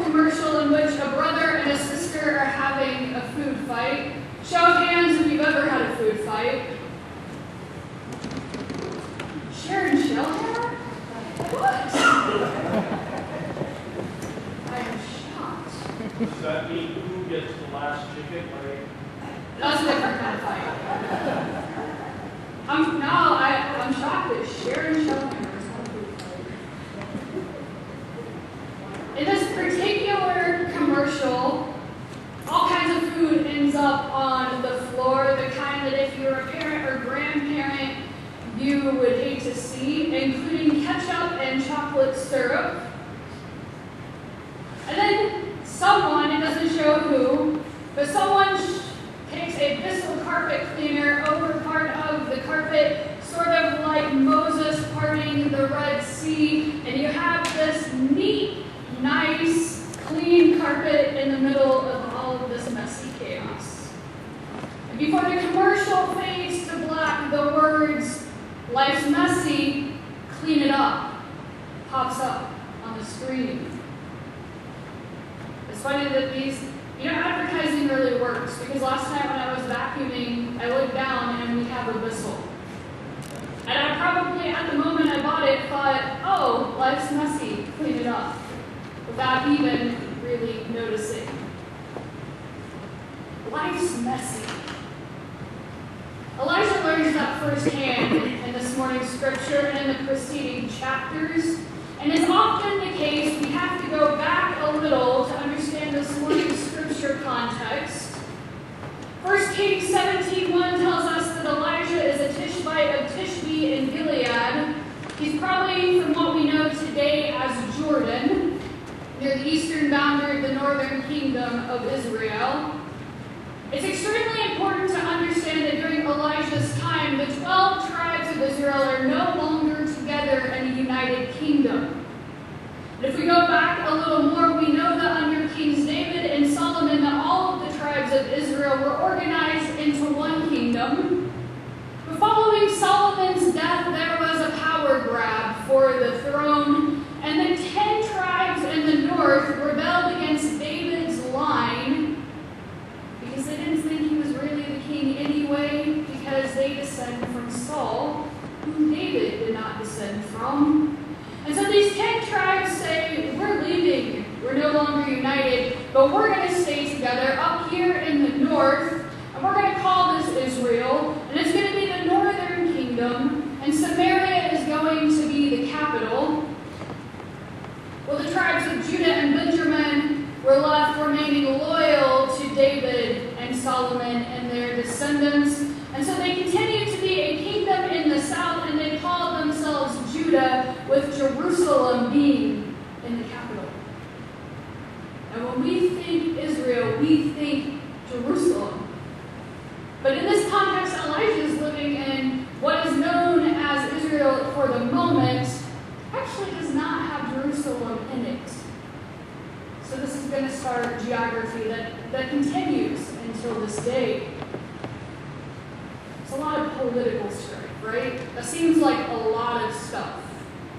commercial in which a brother and a sister are having a food fight. Show of hands if you've ever had a food fight. Sharon Shellhammer? What? I am shocked. Does that mean who gets the last chicken? That's a different kind of fight. I'm shocked that Sharon Shellhammer is on a food fight. In this particular commercial, all kinds of food ends up on the floor, the kind that if you're a parent or grandparent, you would hate to see, including ketchup and chocolate syrup. And then someone, it doesn't show who, but someone takes a Bissell carpet cleaner over part of the carpet, sort of like Moses parting the Red Sea, and you have this neat, nice, clean carpet in the middle of all of this messy chaos. And before the commercial fades to black, the words, "Life's messy, clean it up," pops up on the screen. It's funny that advertising really works, because last night when I was vacuuming, I looked down and we have a Bissell. And I probably, at the moment I bought it, thought, oh, life's messy, clean it up, without even really noticing. Life's messy. Elijah learns that firsthand in this morning's scripture and in the preceding chapters. And as often the case, we have to go back a little to understand this morning's scripture context. 1 Kings 17:1 tells us that Elijah is a Tishbite of Tishbe in Gilead. He's probably from what we know today as Jordan, near the eastern boundary of the northern kingdom of Israel. It's extremely important to understand that during Elijah's time, the 12 tribes of Israel are no longer together in a united kingdom. And if we go back a little more, we know that under Kings David and Solomon, that all of the tribes of Israel were organized into one kingdom. But following Solomon's death, there was a power grab for the throne, and the 10 tribes in the north rebelled against David's line because they didn't think he was really the king anyway, because they descend from Saul, whom David did not descend from. And so these 10 tribes say, we're leaving, we're no longer united, but we're going to stay together up here in the north, and we're going to call this Israel, and it's going to be the northern kingdom, and Samaria is going to be the capital. Well, the tribes of Judah and Benjamin were left remaining loyal to David and Solomon and their descendants. And so they continued to be a kingdom in the south, and they called themselves Judah, with Jerusalem being in the capital. And when we think Israel, we think Jerusalem. But in this context, Elijah is living in what is known as Israel for the moment, actually does not have Jerusalem in it. So this is going to start geography that continues until this day. It's a lot of political strife, right? That seems like a lot of stuff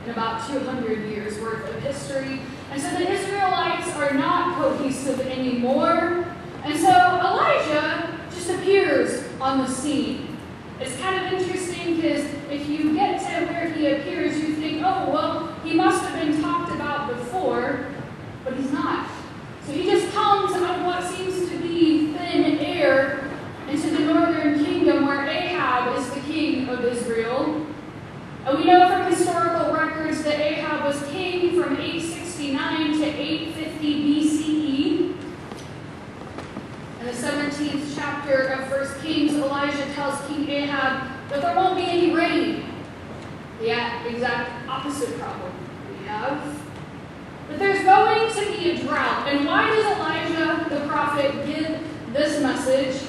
in about 200 years worth of history. And so the Israelites are not cohesive anymore. And so Elijah just appears on the scene. It's kind of interesting because if you get to where he appears, you think, oh, well, he must have been talked about before, but he's not. So he just comes out of what seems to be thin air into the northern kingdom where Ahab is the king of Israel. And we know from historical records that Ahab was king from 869 to 850 BCE. In the 17th chapter of 1 Kings, Elijah tells King Ahab that there won't be any rain. The exact opposite problem we have. But there's going to be a drought. And why does Elijah, the prophet, give this message?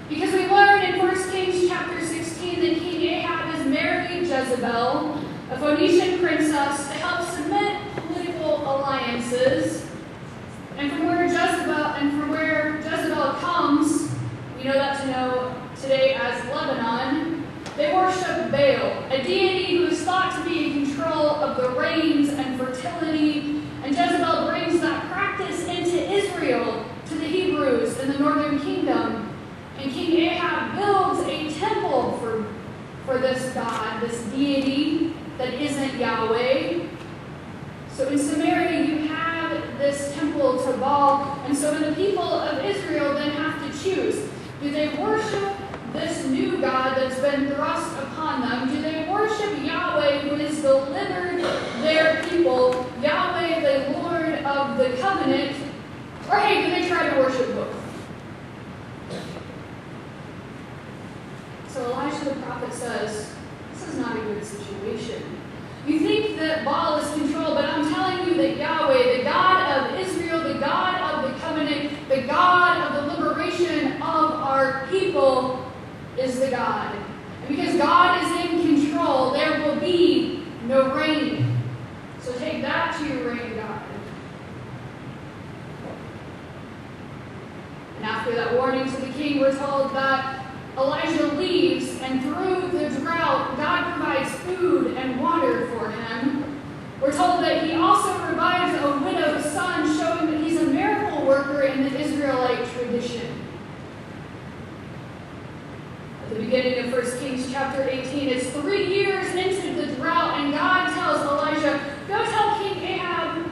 Because we learn in 1 Kings chapter 16 that King Ahab is married Jezebel, a Phoenician princess, to help cement political alliances. And from where Jezebel comes, we know that to know today as Lebanon, they worship Baal, a deity who is thought to be in control of the rains and fertility. And Jezebel brings that practice this God, this deity that isn't Yahweh. So in Samaria, you have this temple to Baal, and so the people of Israel then have to choose. Do they worship this new God that's been thrust upon them? Do they worship Yahweh, who has delivered their people, Yahweh, the Lord of the covenant? Or hey, do they try to worship both? So Elijah the prophet says, this is not a good situation. You think that Baal is controlled, but I'm telling you that Yahweh, the God of Israel, the God of the covenant, the God of the liberation of our people, is the God. And because God is in control, there will be no rain. So take that to your rain God. And after that warning to the king, we're told that Elijah leaves, and through the drought, God provides food and water for him. We're told that he also revives a widow's son, showing that he's a miracle worker in the Israelite tradition. At the beginning of 1 Kings chapter 18, it's 3 years into the drought, and God tells Elijah, go tell King Ahab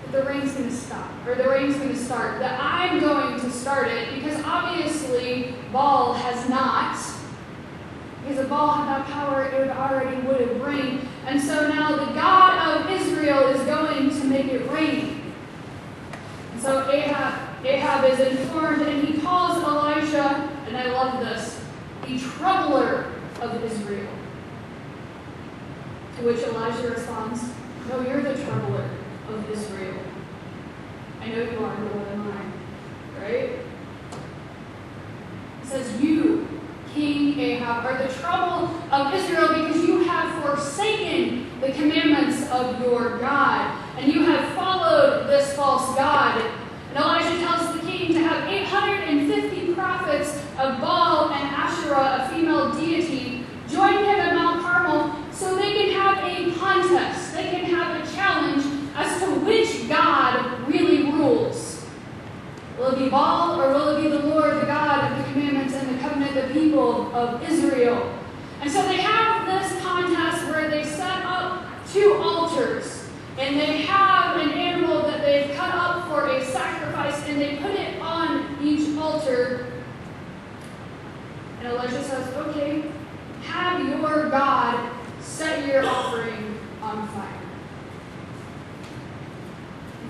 that the rain's going to stop, or the rain's going to start, that I'm going to start it, because obviously Baal has not. Because if Baal had that power, it already would have rained. And so now the God of Israel is going to make it rain. And so Ahab is informed, and he calls Elijah, and I love this, the troubler of Israel. To which Elijah responds, no, you're the troubler of Israel. I know you are, but what am I? Right? It says, you, King Ahab, are the trouble of Israel because you have forsaken the commandments of your God, and you have followed this false God. And Elijah tells the king to have 850 prophets of Baal and Asherah, a female deity, join him at Mount Carmel so they can have a contest. They can have a challenge as to which God really rules. Will it be Baal, or will it be the Lord, the God of the commandments and the covenant, the people of Israel? And so they have this contest where they set up 2 altars, and they have an animal that they've cut up for a sacrifice, and they put it on each altar. And Elijah says, okay, have your God set your offering on fire.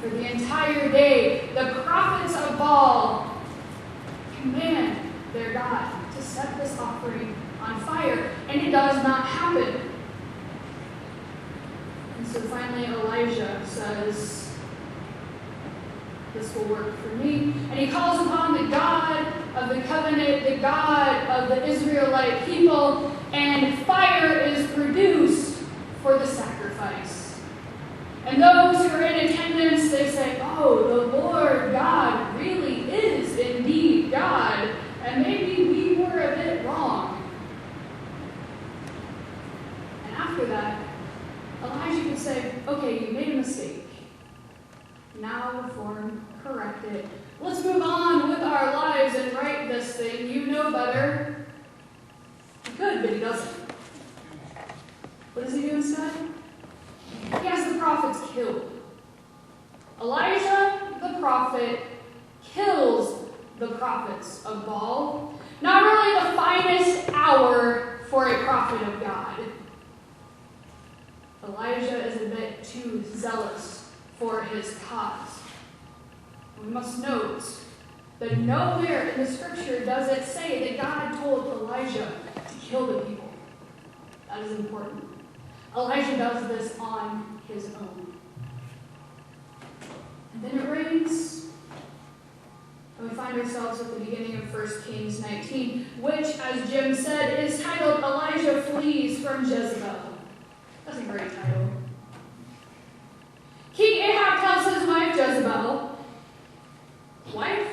For the entire day, the prophets of Baal command their God to set this offering on fire, and it does not happen. And so finally Elijah says, this will work for me. And he calls upon the God of the covenant, the God of the Israelite people, and fire is produced for the sacrifice. And those who are in attendance, they say, oh, the Lord God really is indeed God, and maybe we were a bit wrong. And after that, Elijah could say, okay, you made a mistake. Now reform, correct it. Let's move on with our lives and right this thing. You know better. He could, but he doesn't. What does he do instead? He has the prophets killed. Elijah, the prophet, kills the prophets of Baal. Not really the finest hour for a prophet of God. Elijah is a bit too zealous for his cause. We must note that nowhere in the scripture does it say that God told Elijah to kill the people. That is important. Elijah does this on his own. And then it rains. And we find ourselves at the beginning of 1 Kings 19, which, as Jim said, is titled Elijah Flees from Jezebel. That's a great title. King Ahab tells his wife Jezebel, wife,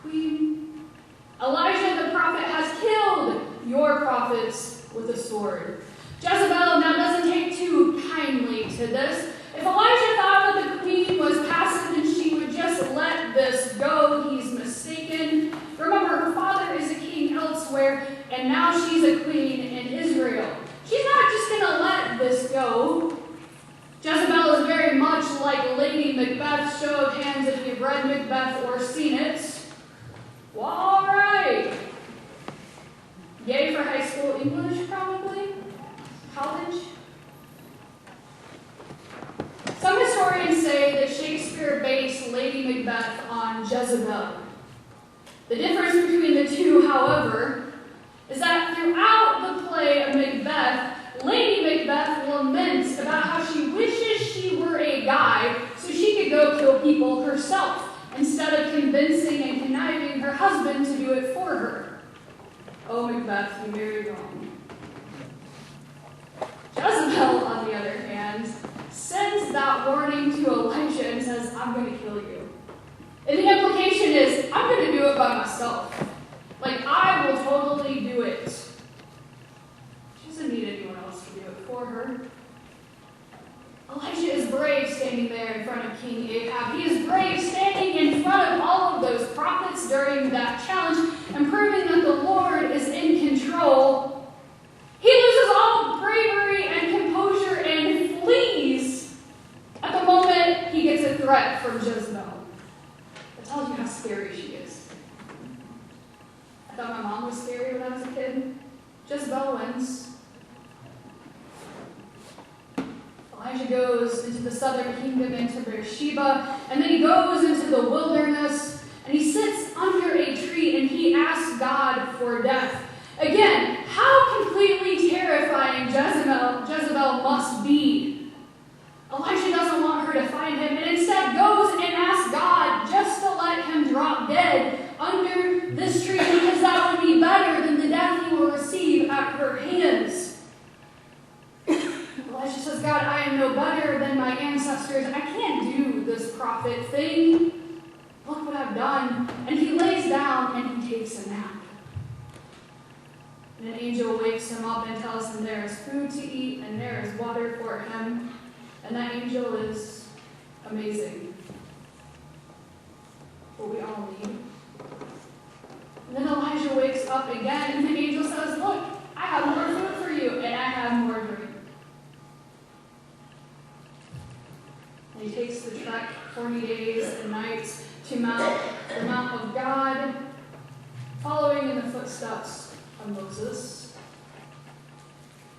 queen, Elijah the prophet has killed your prophets with a sword. Jezebel now doesn't take too kindly to this. If Elijah thought that the queen was passive and she would just let this go, he's mistaken. Remember, her father is a king elsewhere, and now she's a queen in Israel. She's not just going to let this go. Jezebel is very much like Lady Macbeth. Show of hands if you've read Macbeth or seen it. Well, all right. Yay for high school English, probably? College? Some historians say that Shakespeare based Lady Macbeth on Jezebel. The difference between the two, however, is that throughout the play of Macbeth, Lady Macbeth laments about how she wishes she were a guy so she could go kill people herself, instead of convincing and conniving her husband to do it for her. Oh, Macbeth, you married wrong. Jezebel, on the other hand, sends that warning to Elijah and says, I'm going to kill you. And the implication is, I'm going to do it by myself. Like, I will totally do it. She doesn't need anyone else to do it for her. Elijah is brave standing there in front of King Ahab. He is brave standing in front of all of those prophets during that challenge and proving that the Lord is in control. He loses all bravery and composure and flees at the moment he gets a threat from Jezebel. That tells you how scary she is. I thought my mom was scary when I was a kid. Jezebel wins. Elijah goes into the southern kingdom, into Beersheba, and then he goes into the wilderness, and he sits under a tree, and he asks God for death. Again, how completely terrifying Jezebel must be. Elijah doesn't want her to find him, and instead goes and asks God just to let him drop dead under this tree, because that would be better than the death he will receive at her hands. Elijah says, God, I am no better than my ancestors. I can't do this prophet thing. Look what I've done. And he lays down and he takes a nap. And an angel wakes him up and tells him there is food to eat and there is water for him. And that angel is amazing. What we all need. And then Elijah wakes up again and the angel says, look, I have more food for you and I have more drink. And he takes the trek 40 days and nights to the Mount of God, following in the footsteps of Moses.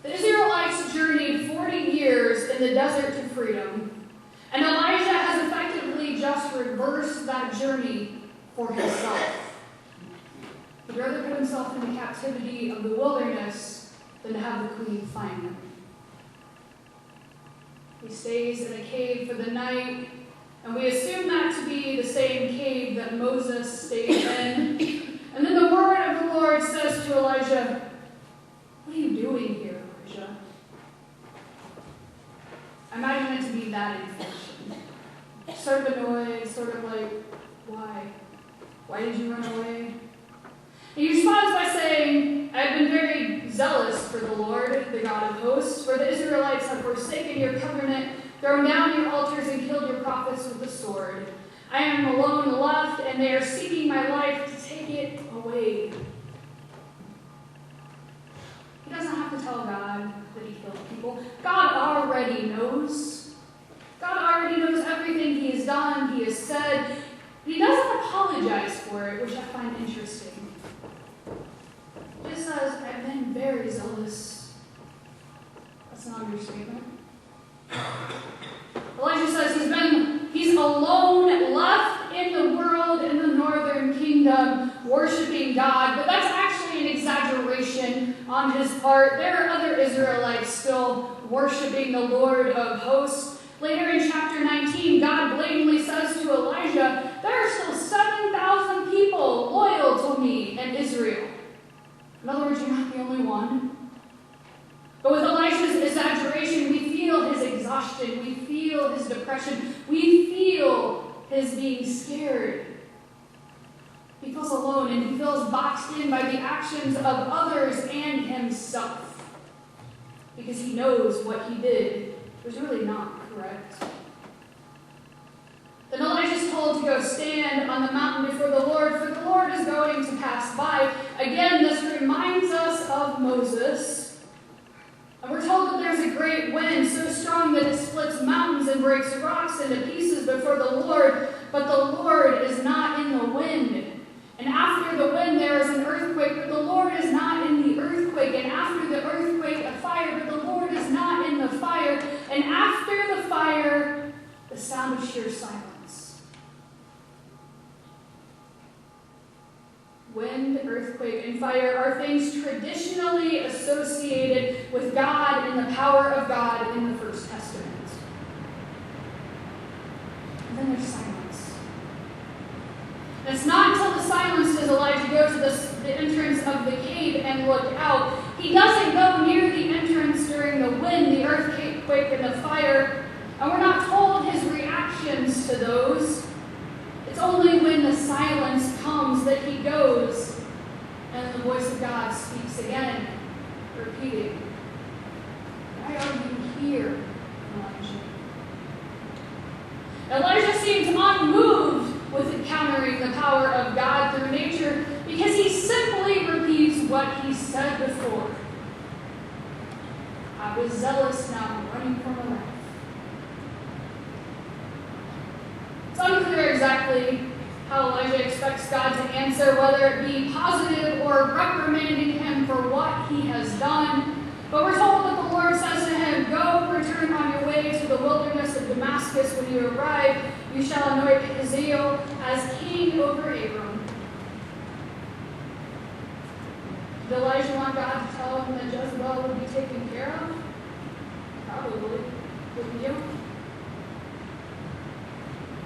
The Israelites journeyed 40 years in the desert to freedom, and Elijah has effectively just reversed that journey for himself. He'd rather put himself in the captivity of the wilderness than to have the queen find him. He stays in a cave for the night, and we assume that to be the same cave that Moses stayed in. And then the word of the Lord says to Elijah, what are you doing here, Elijah? I imagine it to be that inflection. Sort of annoyed, sort of like, why? Why did you run away? And he responds by saying, I've been very zealous for the Lord, the God of hosts, for the Israelites have forsaken your covenant, thrown down your altars, and killed your prophets with the sword. I am alone left, and they are seeking my life to take it away. He doesn't have to tell God that he killed people. God already knows. God already knows everything he has done, he has said. He doesn't apologize for it, which I find interesting. He just says, I've been very zealous. That's an understatement. Elijah says he's alone, left in the world, in the northern kingdom, worshiping God, but that's actually an exaggeration on his part. There are other Israelites still worshiping the Lord of hosts. Later in chapter 19, God blatantly says to Elijah, there are still 7,000 people loyal to me in Israel. In other words, you're not the only one. But with Elisha's exaggeration, we feel his exhaustion, we feel his depression, we feel his being scared. He feels alone and he feels boxed in by the actions of others and himself. Because he knows what he did was really not correct. Then Elijah is told to go stand on the mountain before the Lord, for the Lord is going to pass by. Again, this reminds us of Moses. comes and breaks rocks into pieces before the Lord, but the Lord is not in the wind. And after the wind there is an earthquake, but the Lord is not in the earthquake. And after the earthquake, a fire, but the Lord is not in the fire. And after the fire, the sound of sheer silence. Wind, earthquake, and fire are things traditionally associated with God and the power of God in the First Testament. And then there's silence. And it's not until the silence does Elijah go to the entrance of the cave and look out. He doesn't go near the entrance during the wind, the earthquake, and the fire. And we're not told his reactions to those. It's only when the silence comes that he goes and the voice of God speaks again, repeating, "Why are you here, Elijah?" Elijah seems unmoved with encountering the power of God through nature because he simply repeats what he said before. "I was zealous, now I'm running from my life." It's unclear exactly how Elijah expects God to answer, whether it be positive or reprimanding him for what he has done. But we're told that the Lord says to him, "Go, return on your way to the wilderness of Damascus. When you arrive, you shall anoint Hazael as king over Abram." Did Elijah want God to tell him that Jezebel would be taken care of? Probably. Wouldn't you?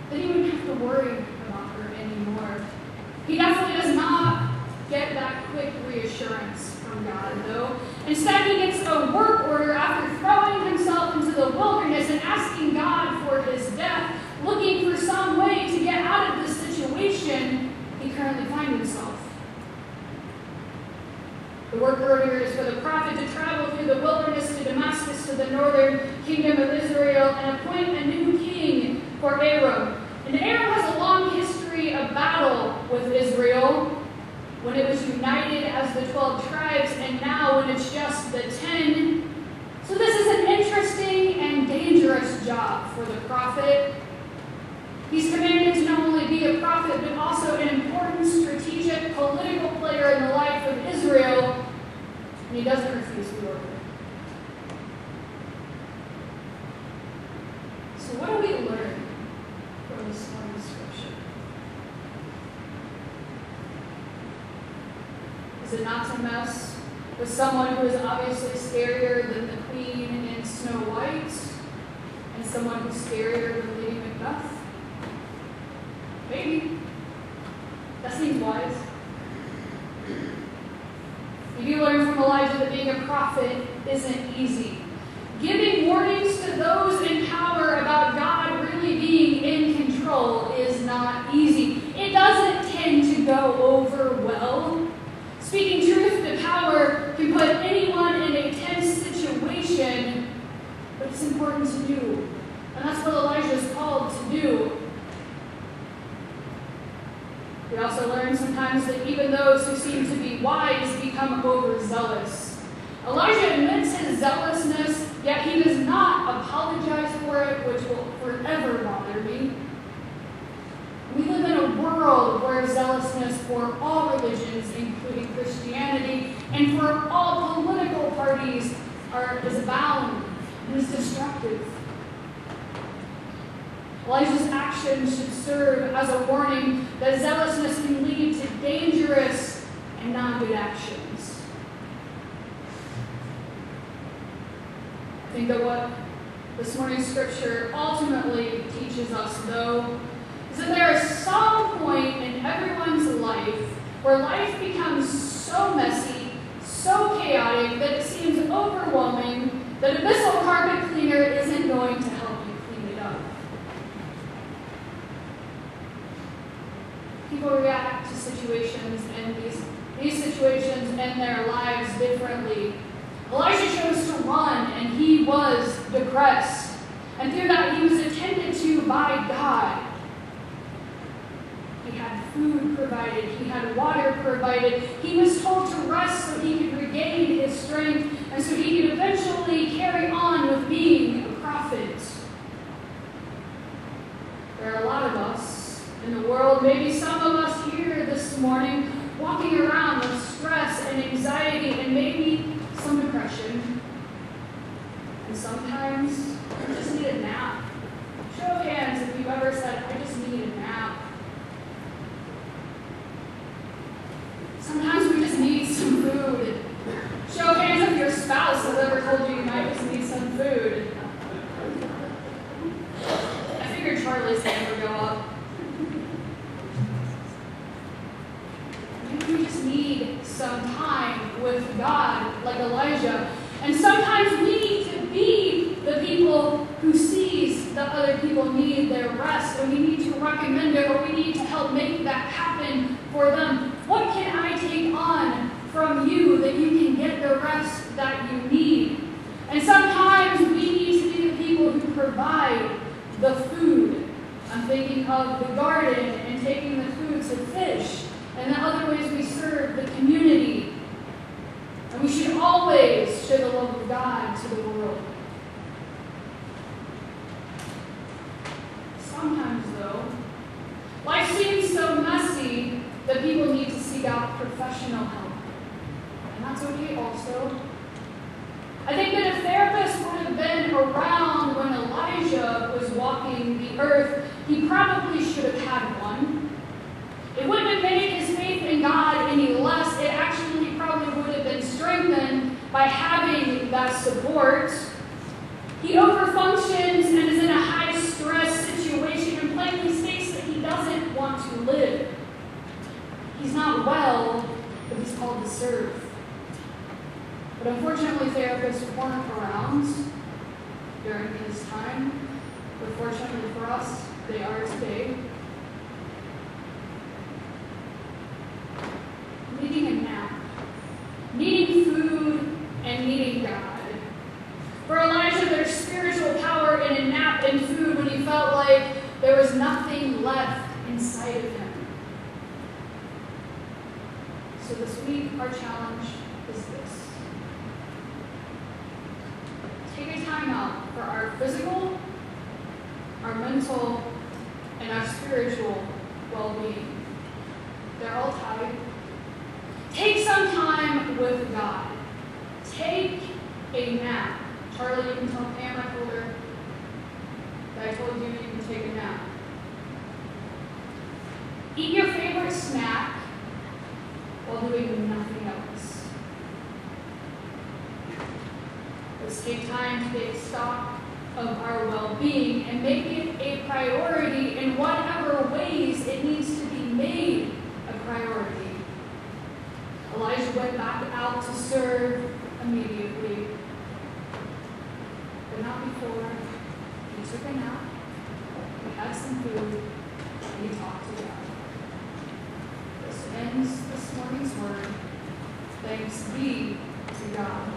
That he wouldn't have to worry about her anymore. He definitely does not get that quick reassurance from God, though. Instead, he gets a work order after throwing himself into the wilderness and asking God for his death, looking for some way to get out of this situation he currently finds himself. The work order is for the prophet to travel through the wilderness to Damascus to the northern kingdom of Israel and appoint a new king for Aram. And Aram has a long history of battle with Israel, when it was united as the 12 tribes, and now when it's just the 10. So this is an interesting and dangerous job for the prophet. He's commanded to not only be a prophet, but also an important strategic political player in the life of Israel, and he doesn't refuse the order. So what do we learn from this morning's scripture? Is it not to mess with someone who is obviously scarier than the queen in Snow White, and someone who's scarier than Lady Macbeth? Maybe. That seems wise. You do learn from Elijah that being a prophet isn't easy. Giving warnings to those in power about God really being in control is not easy. It doesn't tend to go over well. Speaking truth to power can put anyone in a tense situation, but it's important to do. And that's what Elijah is called to do. We also learn sometimes that even those who seem to be wise become overzealous. Elijah admits his zealousness, yet he does not apologize for it, which will forever bother me. We live in a world where zealousness for all religions, including Christianity, and for all political parties is bound and is destructive. Elijah's actions should serve as a warning that zealousness can lead to dangerous and non-good actions. I think that what this morning's scripture ultimately teaches us, though, is that there is some point in everyone's life where life becomes so messy, so chaotic, that it seems overwhelming, that a missile carpet cleaner isn't going to help you clean it up. People react to situations and these situations in their lives differently. Elijah chose to run, and he was depressed. And through that, he was attended to by God. He had food provided. He had water provided. He was told to rest so he could regain his strength and so he could eventually carry on with being a prophet. Or maybe some of us here this morning walking around with stress and anxiety and maybe some depression. And sometimes you just need a nap. Show of hands if you've ever said, I just need a nap. Sometimes we just need some food. Show of hands if your spouse has ever told you you might just need some food. I figured Charlie's hand would go up. Maybe we just need some time with God, like Elijah. And sometimes we need to be the people who sees that other people need their rest, and we need to recommend it, or we need to help make that happen for them. What can I take on from you that you can get the rest that you need? And sometimes we need to be the people who provide the food. I'm thinking of the garden and taking the food to fish, and the other ways we serve the community. And we should always show the love of God to the world. Sometimes, though, life seems so messy that people need to seek out professional help. And that's okay also. I think that if therapists would have been around when Elijah was walking the earth, he probably should have had one. It wouldn't have made his faith in God any less. It actually probably would have been strengthened by having that support. He overfunctions and is in a high-stress situation and plainly states that he doesn't want to live. He's not well, but he's called to serve. But unfortunately, therapists weren't around during his time. But fortunately for us, they are today. Needing a nap, needing food, and needing God. For Elijah, there's spiritual power in a nap and food when he felt like there was nothing left inside of him. So this week, our challenge is this. Take a time out for our physical, our mental, and our spiritual well-being. They're all tied. Take some time with God. Take a nap. Charlie, you can tell Pam I told her that I told you you can take a nap. Eat your favorite snack while doing nothing else. Let's take time to take stock of our well-being and make it a priority in whatever ways it needs to be made a priority. Elijah went back out to serve immediately, but not before. He took a nap, he had some food, and he talked to God. This ends this morning's word. Thanks be to God.